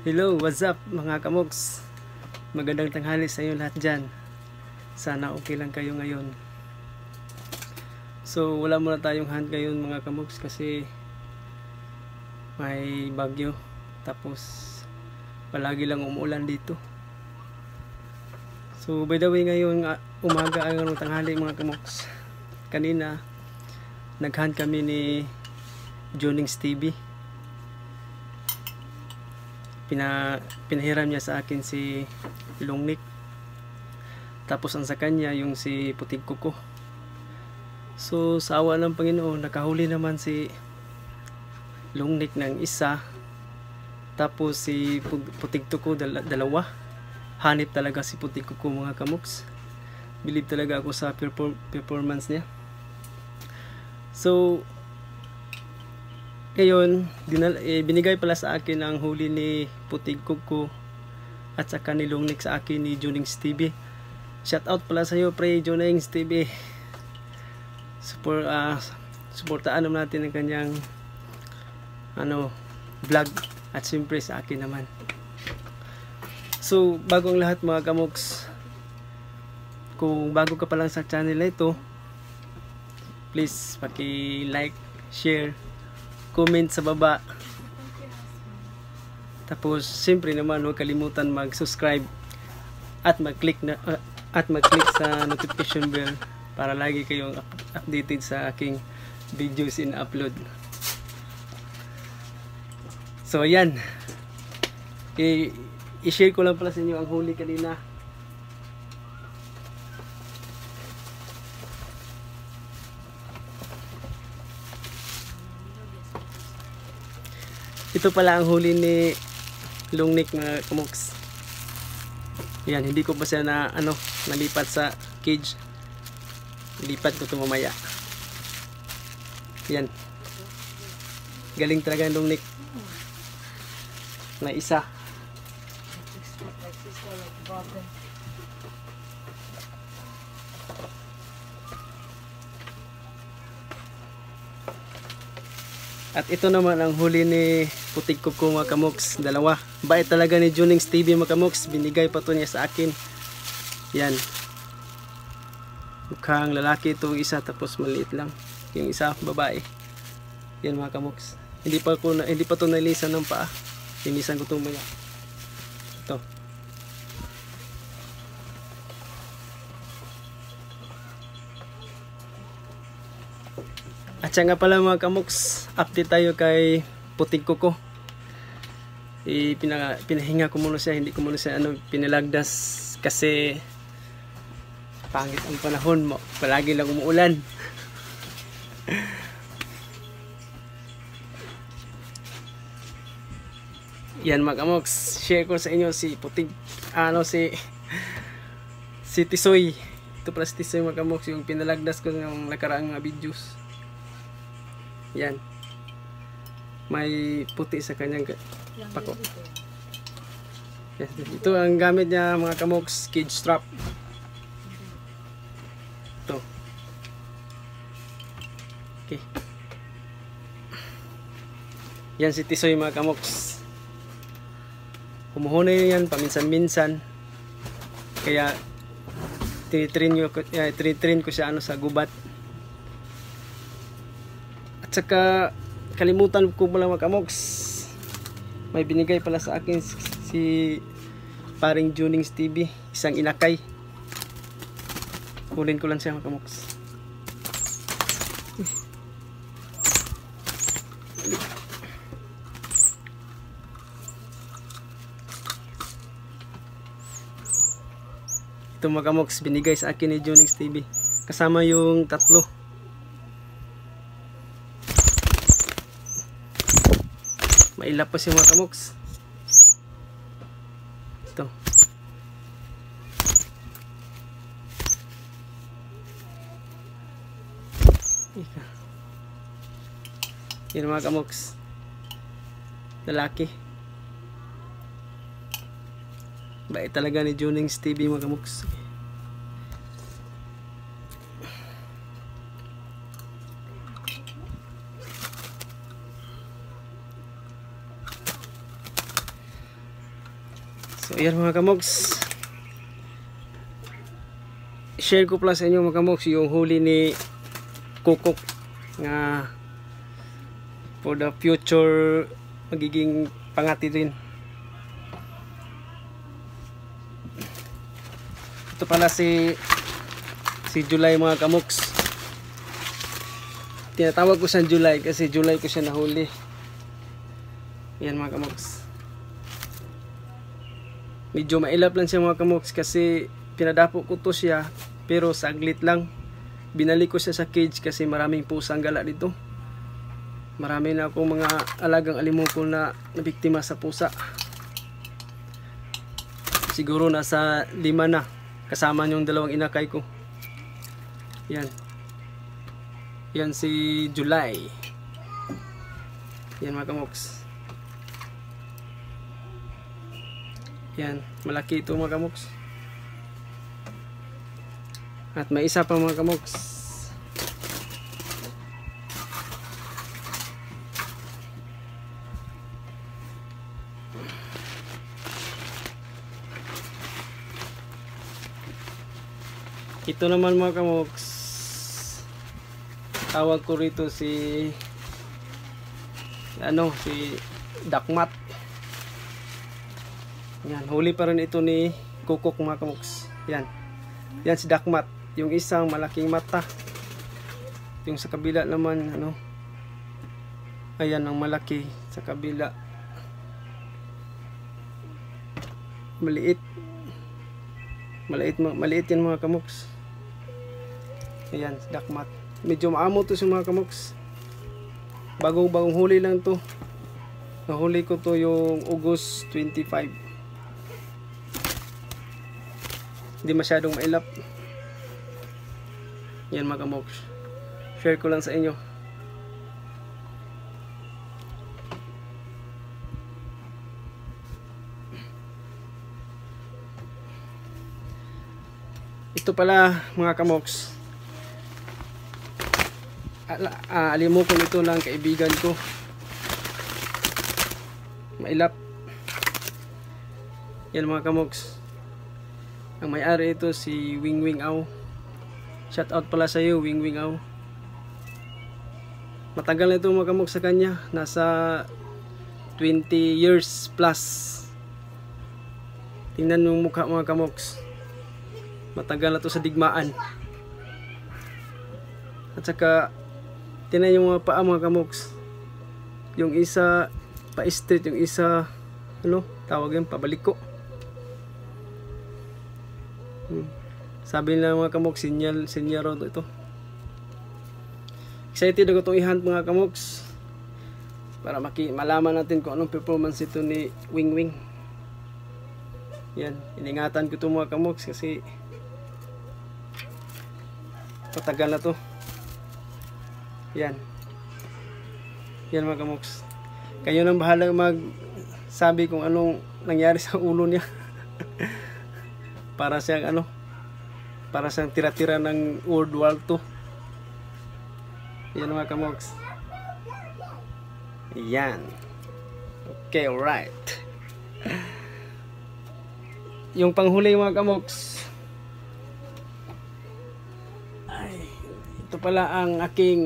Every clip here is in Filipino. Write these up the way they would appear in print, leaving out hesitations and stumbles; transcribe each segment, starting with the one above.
Hello, what's up mga kamoks? Magandang tanghali sa inyo lahat dyan. Sana okay lang kayo ngayon. So wala muna tayong hunt ngayon mga kamoks kasi may bagyo. Tapos palagi lang umuulan dito. So by the way, ngayon umaga ay ng tanghali mga kamoks. Kanina nag-hunt kami ni Jonings TV. Pinahiram niya sa akin si Longnik, tapos ang sa kanya yung si Putig Kuko. So sa awa ng Panginoon nakahuli naman si Longnik ng isa, tapos si Putig Kuko dalawa. Hanip talaga si Putig Kuko mga kamoks. Believe talaga ako sa performance niya. So ngayon, binigay pala sa akin ang huli ni Putig Kuko at saka ni Longnik sa akin ni Jonings TV. Shout out pala sa iyo, pre Jonings TV. Suportaan naman natin ang kanyang vlog at siyempre sa akin naman. So, bago ang lahat mga kamoks, kung bago ka pa lang sa channel na ito, please paki-like, share, comment sa baba. Tapos siyempre naman huwag kalimutan mag-subscribe at mag-click sa notification bell para lagi kayong updated sa aking videos in upload. So ayan, i-share ko lang pala sa inyo ang huli kanina. Ito pala ang huli ni Longnik mga kamoks. Yan, hindi ko pa siya nalipat sa cage. Lipat ko ito mamaya. Yan. Galing talaga ang Longnik. Na isa. At ito naman ang huli ni Putig Kuko mga kamoks, dalawa. Bait talaga ni Jonings TV mga kamoks, binigay pa to niya sa akin. Yan. Mukhang lalaki itong isa, tapos maliit lang. Yung isa babae. Yan mga kamoks. Hindi pa to nalisan ng paa. Linisan ko itong mga. Ito. At siya nga pala mga kamoks, update tayo kay Putig Kuko. Pinahinga ko muna siya, hindi ko muna siya pinalagdas kasi pangit ang panahon mo, palagi lang umuulan. Yan mga kamoks, share ko sa inyo si Putig, si Tisoy. Ito pala si Tisoy mga kamoks, yung pinalagdas ko ng nakaraang mga videos. Yan. May puti sa kanyang pako. Yes, ito ang gamit niya mga kamoks, cage strap. Ito. Okay. Yan si Tisoy mga kamoks. Humuhunay yan paminsan-minsan. Kaya tinitrain ko siya sa gubat. Saka kalimutan ko pala mga kamoks, may binigay pala sa akin si paring Jonings TV, isang inakay. Kulin ko lang siya mga kamoks. Ito mga kamoks, binigay sa akin ni Jonings TV, kasama yung tatlo. Mailap pa siya mga kamoks. Ito. Yan mga kamoks. Lalaki. Bait talaga ni Jonings TV mga kamoks. So ayan mga kamoks, share ko pala sa inyo mga kamoks yung huli ni Kukok nga for the future magiging pangati rin. Ito pala si July mga kamoks. Tinatawag ko siyang July kasi July ko siya nahuli. Yan mga kamoks. Medyo mailap lang siya mga kamoks kasi pinadapo ko to siya pero saglit lang. Binalik ko siya sa cage kasi maraming pusang gala dito. Marami na akong mga alagang alimoko na nabiktima sa pusa. Siguro nasa 5 na kasama yung 2 inakay ko. Yan. Yan si July. Yan mga kamoks. Yan, malaki ito mga kamoks. At may isa pa mga kamoks. Ito naman mga kamoks, tawag ko rito si Dakmat. Yan, huli pa rin ito ni Kukok mga kamoks. Yan. Yan si Dakmat, yung isang malaking mata. Yung sa kabila naman ayan ang malaki sa kabila. Maliit yan mga kamoks. Ayan, Dakmat. Medyo maamo to sa mga kamoks. Bagong huli lang to. Nahuli ko to yung August 25. Hindi masyadong mailap. Yan mga kamoks. Share ko lang sa inyo. Ito pala mga kamoks, alimoko nito ng kaibigan ko. Mailap. Yan mga kamoks. Ang may-ari ito si Wing Au. Shout out pala sa iyo Wing Au. Matagal na ito mga kamoks sa kanya. Nasa 20 years plus. Tingnan yung mukha mga kamoks. Matagal na to sa digmaan. At saka tingnan yung mga paa mga kamoks. Yung isa pa-straight, yung isa tawag yun, pabaliko. Sabi nila mga kamoks, sinyal ito. Excited ako itong i-hunt mga kamoks para malaman natin kung anong performance ito ni Wing. Yan, iningatan ko ito mga kamoks kasi patagal na to. Yan mga kamoks. Kayo nang bahala magsabi kung anong nangyari sa ulo niya. Para siyang tira-tira ng World War II. Yan mga kamoks. Yan. Okay, alright. Yung panghuli mga kamoks, ito pala ang aking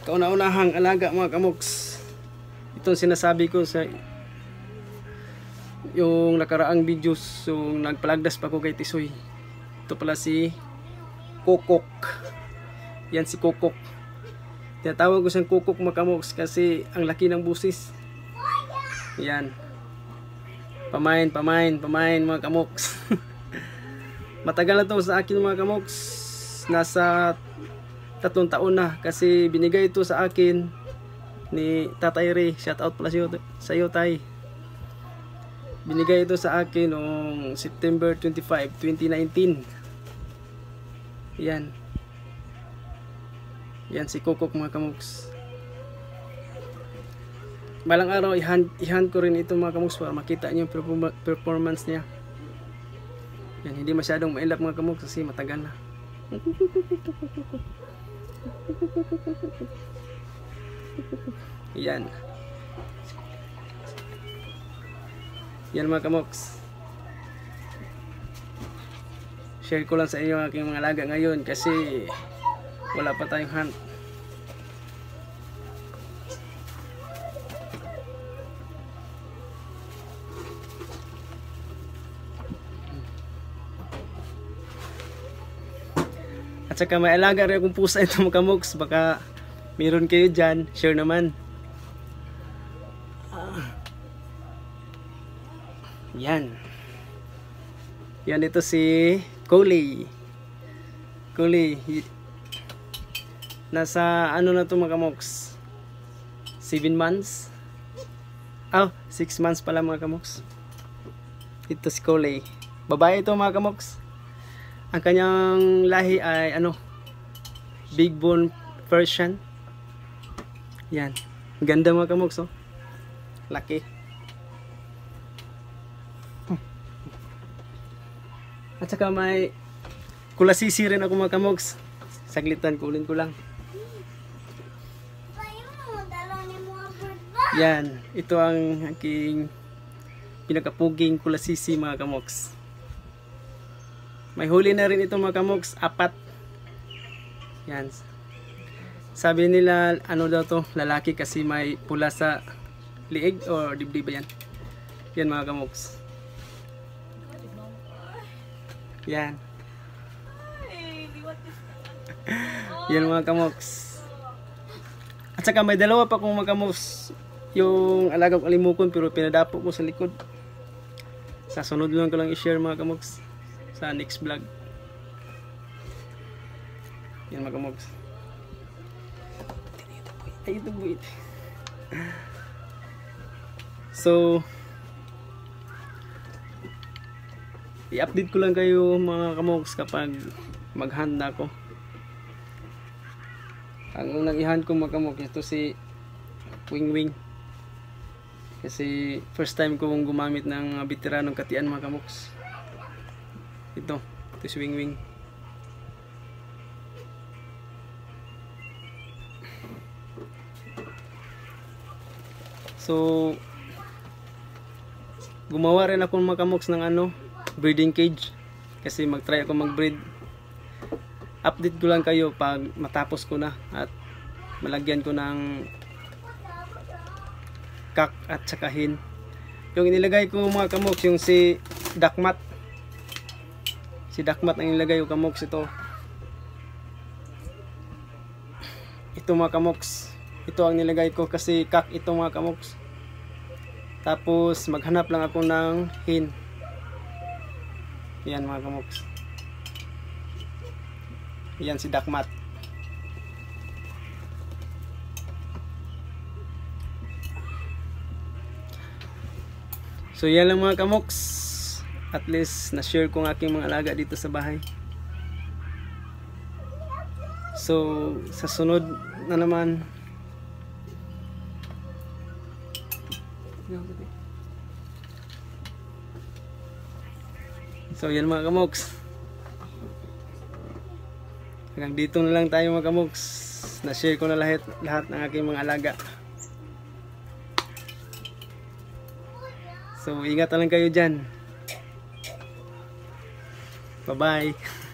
kauna-unahang alaga mga kamoks. Itong sinasabi ko sa yung nakaraang videos, yung nagpalagdas pa ko kay Tisoy. Ito pala si Kukok. Yan si Kukok. Tinatawag ko siyang Kukok mga kamoks kasi ang laki ng busis. Yan. Pamain mga kamoks. Matagal na to sa akin mga kamoks. Nasa 3 taon na kasi binigay ito sa akin ni Tatay Ray. Shout out pala sa iyo tay. Binigay ito sa akin noong September 25, 2019. Yan. Yan si Kukok mga kamoks. Balang araw i-hunt ko rin ito mga kamoks para makita niyo yung performance niya. Yan, hindi masyadong mailap mga kamoks kasi matagal na. Yan. Yan mga kamoks. Share ko lang sa inyo ang aking mga alaga ngayon kasi wala pa tayong hunt. At saka may alaga rin akong pusa ito mga kamoks. Baka meron kayo dyan, share naman. Yan. Yan ito si Coley. Coley. Nasa ano na ito mga kamoks? 7 months? 6 months pala mga kamoks. Ito si Coley. Babae ito mga kamoks. Ang kanyang lahi ay ano? Big bone Persian. Yan. Ganda mga kamoks oh. Laki. At saka may kulasisi rin ako mga kamoks. Saglitan, kulin ko lang. Yan. Ito ang aking pinakapuging kulasisi mga kamoks. May huli na rin ito mga kamoks. 4. Yan. Sabi nila ano daw to, lalaki kasi may pula sa liig o dibdib ba yan. Yan mga kamoks. Yan. Yan mga kamoks. At saka may dalawa pa kong mga kamoks. Yung alagang alimukon pero pinadapo ko sa likod. Sa sunod lang ko lang i-share mga kamoks. Sa next vlog. Yan mga kamoks. Ay ito buit. So i-update ko lang kayo mga kamoks kapag maghanda ko. Ang unang i-hunt ko mga kamoks ito si Wing Wing. Kasi first time ko gumamit ng veteranong katian mga kamoks. Ito si Wing Wing. So gumawa rin ako mga kamoks ng ano, breeding cage kasi mag-try ako mag-breed. Update ko lang kayo pag matapos ko na at malagyan ko ng kak at saka hin. Yung inilagay ko mga kamoks yung si Dakmat. Si Dakmat ang inilagay ko kamoks ito. Ito mga kamoks. Ito ang nilagay ko kasi kak ito mga kamoks. Tapos maghanap lang ako ng hin. Yan mga kamoks. Yan si Dakmat. So yan lang mga kamoks. At least na-share ko ng aking mga alaga dito sa bahay. So sa sunod na naman. So yan mga kamoks. Hanggang dito na lang tayo mga kamoks. Na-share ko na lahat ng aking mga alaga. So ingat na lang kayo dyan. Bye bye.